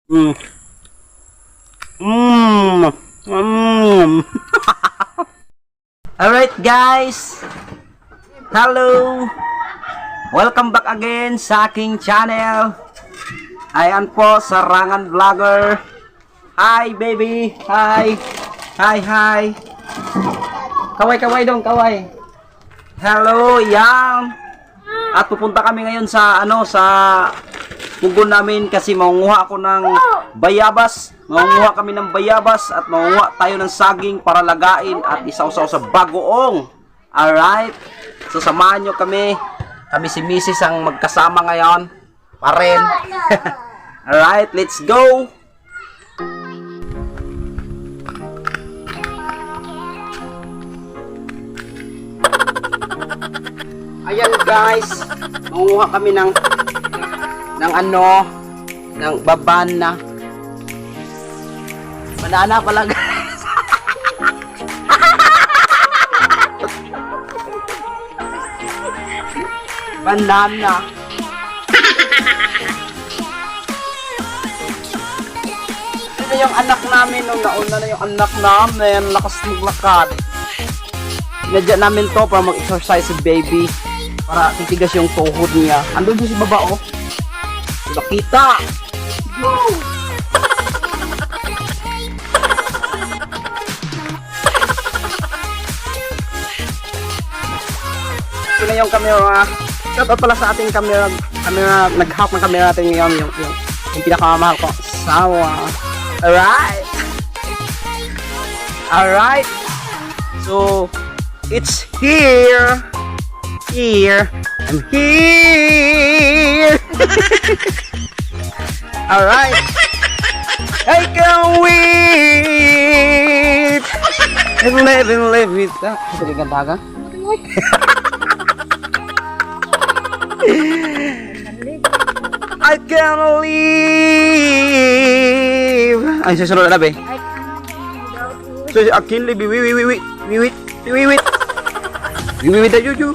Mm. Mm. Mm. Alright guys, hello, welcome back again sa aking channel. Ayan po, Sarangan Vlogger. Hi baby, hi. Hi, hi. Kaway dong, kaway. Hello, yang. At pupunta kami ngayon sa sa pugon namin kasi mangunguha ako ng bayabas. Mangunguha kami ng bayabas at mangunguha tayo ng saging para lagain at isausaw sa bagoong. Alright? So samahan nyo kami. Kami si Mrs. ang magkasama ngayon. Pa rin. Alright, let's go! Ayan guys, mangunguha kami ng babana. Banana pala guys. Banana. Ito yung anak namin nung nauna na yung anak namin, lakas maglakad. Sinadya namin to para mag-exercise si baby. Para titigas yung tuhod niya. Andun siya si baba, oh. Nakita! Go! Ito na yung camera. Shout out pala sa ating camera. Nag-hack ng camera natin ngayon. Yung pinakamamahal ko. Sawa. Alright! Alright! So, it's here! I'm here. All right. I can't wait. Live with that. Sige ganda ka. I can't live. Ay, susunod na be. So, I can't live. Wait. Wait, you.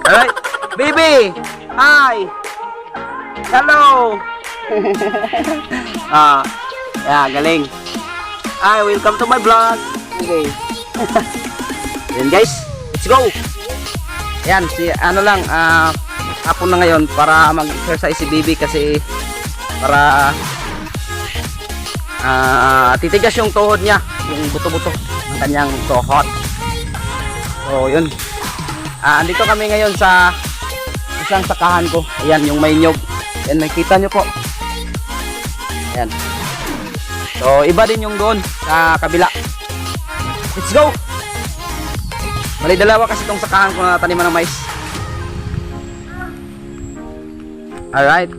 Alright, baby! Hi! Hello! Yeah, galing. Hi, welcome to my vlog. Okay. Then guys, let's go! Yan, hapon na ngayon para mag-exercise si baby kasi para titigas yung tuhod niya, yung buto-buto ng kanyang tuhod. So, yun. Andito kami ngayon sa isang sakahan ko. Ayan, yung may nyog. Ayan, nakikita nyo po. Ayan. So, iba din yung doon sa kabila. Let's go! Mali dalawa kasi itong sakahan ko na taniman ng mais. Alright.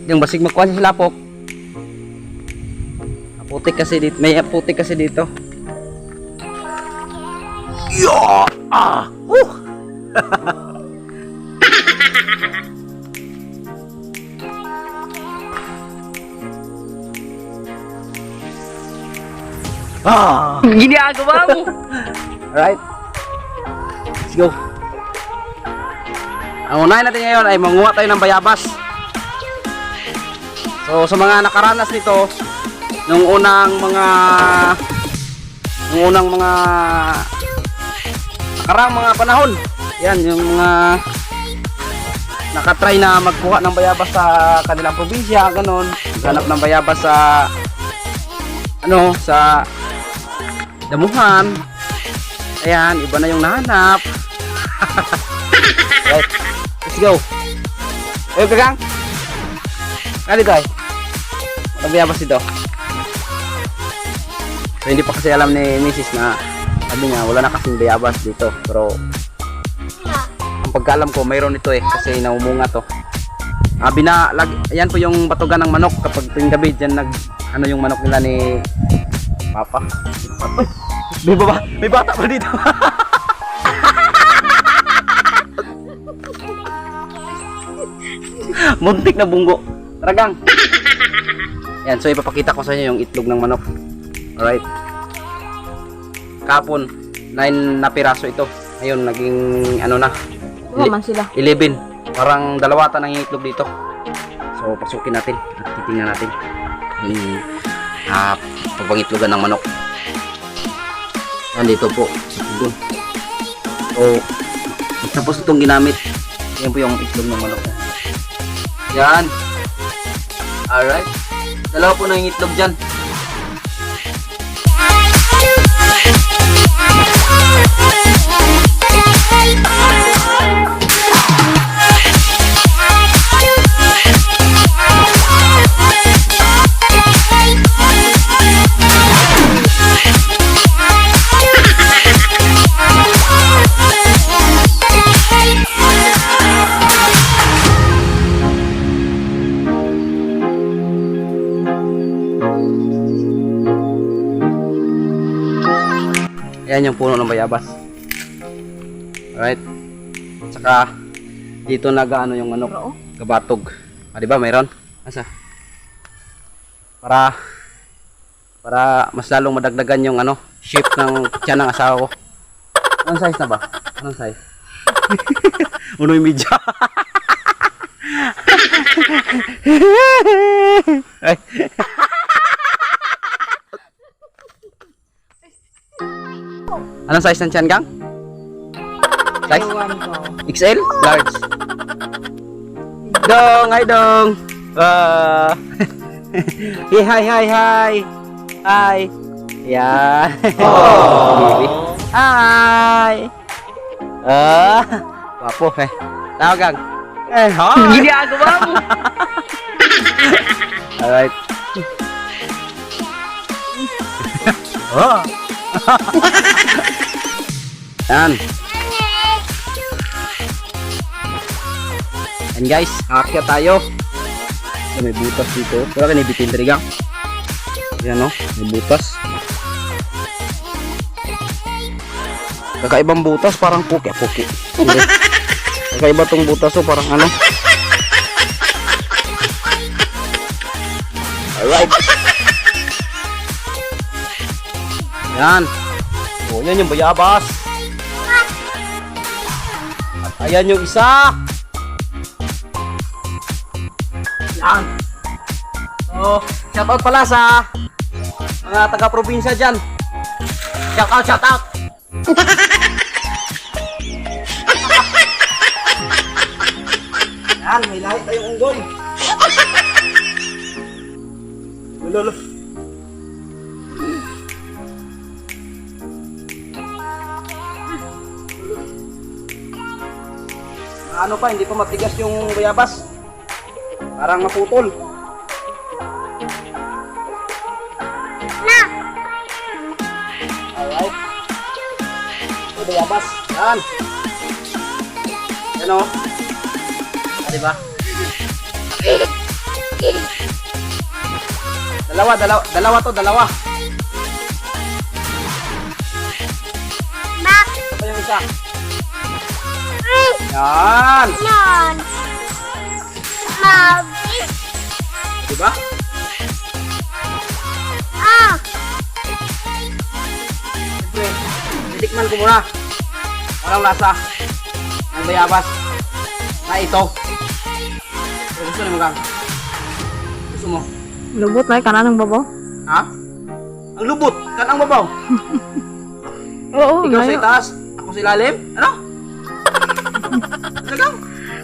Yung basig magkuhan sa lapok. Putik kasi dito, may putik kasi dito. Yeah! Ginagawa mo. Alright. Let's go. Ang unahin natin ngayon ay manguha tayo ng bayabas. So sa mga nakaranas nito nung unang mga nakarang mga panahon, yan yung mga nakatry na magkuha ng bayabas sa kanilang probinsya, ganon, hanap ng bayabas sa sa damuhan. Ayan, iba na yung nahanap. Right, let's go. Ayo kagang kali guys, ang bayabas ito. So, hindi pa kasi alam ni Mrs. na sabi niya wala na kasing bayabas dito, pero ang pagkaalam ko mayroon ito kasi naumunga to. Ayan po yung batugan ng manok kapag tuwing gabi dyan yung manok nila ni Papa. May bata pa dito. Muntik na bunggo. Taragang. Yan, so ipapakita ko sa inyo yung itlog ng manok. Alright. Kapon, 9 na piraso ito. Ngayon, naging ano na. Duha man sila. 11. Parang dalawatan ang itlog dito. So, pasukin natin at titingnan natin yung pagpangitlogan ng manok. Yan dito po sa pugon. So, tapos itong ginamit. Yan po yung itlog ng manok. Yan. Alright. Dalawa po na yung itlog dyan. Yan yung puno ng bayabas. Alright. Saka dito nagaano yung ano, gabatog. Ah, di ba mayroon? Asa? Para mas lalong madagdagan yung ano, shape ng tiyan ng asawa ko. Anong size na ba? Anong size? Uno yung media. Ay. Anong size ng tiyan, Gang? Size? XL? Large? Dong! Hi, Dong! Hi, hi, hi! Hi! Yan! Hi! Wapo, eh. Tawag, Gang. Eh, hi! Gini ako ba mo? Alright. Oh! Yan. And guys, aakyat tayo. So, may butas dito. Wala ka nabitin talaga. Yan o, may butas. Kakaibang butas, parang puki-puki. Kakaiba tong butas o, parang ano. Alright. Yan. O, yan yung bayabas. At ayan yung isa. Yan. So, shoutout pala sa mga taga-probinsya dyan. Shoutout, shoutout. Yan, may lahi tayong unggoy. Lolo. Ano pa, hindi pa matigas yung bayabas. Parang maputol. Na. Alright. Ito bayabas. Yan. Yan o. Ah, diba? Dalawa to, dalawa. Bak. Ito pa yung isa. Yan. Yan. Mabis. Diba? Ah. Siyempre, titikman ko muna. Walang lasa. Ang bayabas. Na ito. Gusto ni mo, Gang? Gusto mo? Lubot na kanan ng babaw. Ha? Ang lubot? Kanang babaw? Oo, ikaw sa layo. itaas, ako sa ilalim? Ano? Ano?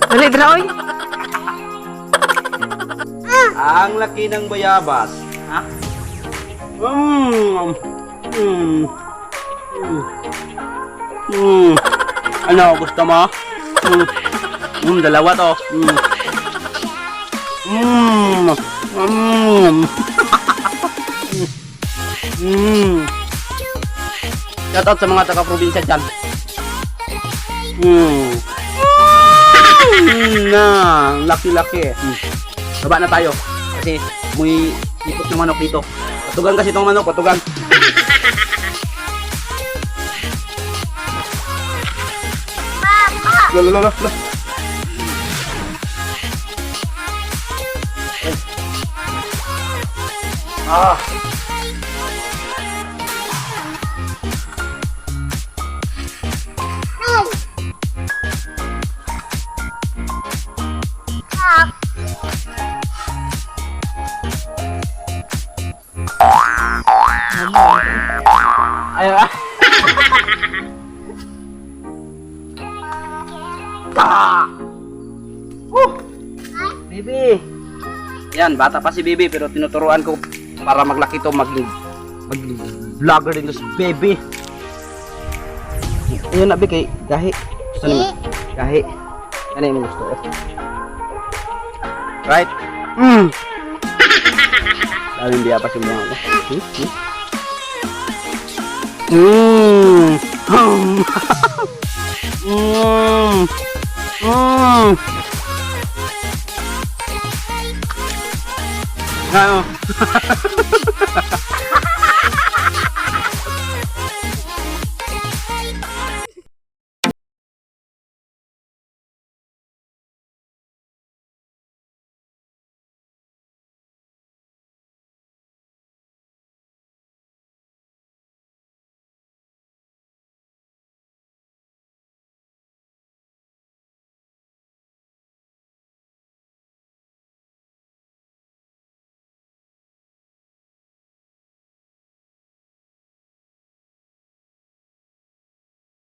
Dali, draoy. Ang laki ng bayabas. Ha? Mm. Mm. Mm. Mm. Ano, gusto mo? Dalawa to. Shout out sa mga taga-probinsya dyan. Laki-laki. Baba na tayo. Kasi may ikot ng manok dito. Patugan kasi itong manok, patugan. Lala. Ah. Ka! Bibi! Yan, bata pa si Bibi pero tinuturuan ko para maglaki to maging vlogger din to si Bibi. Ayun na, Bi, kay Gahi. Gusto naman. Gahi. Ano yung gusto ko? Right? Daming biya pa si mga ko. Ano?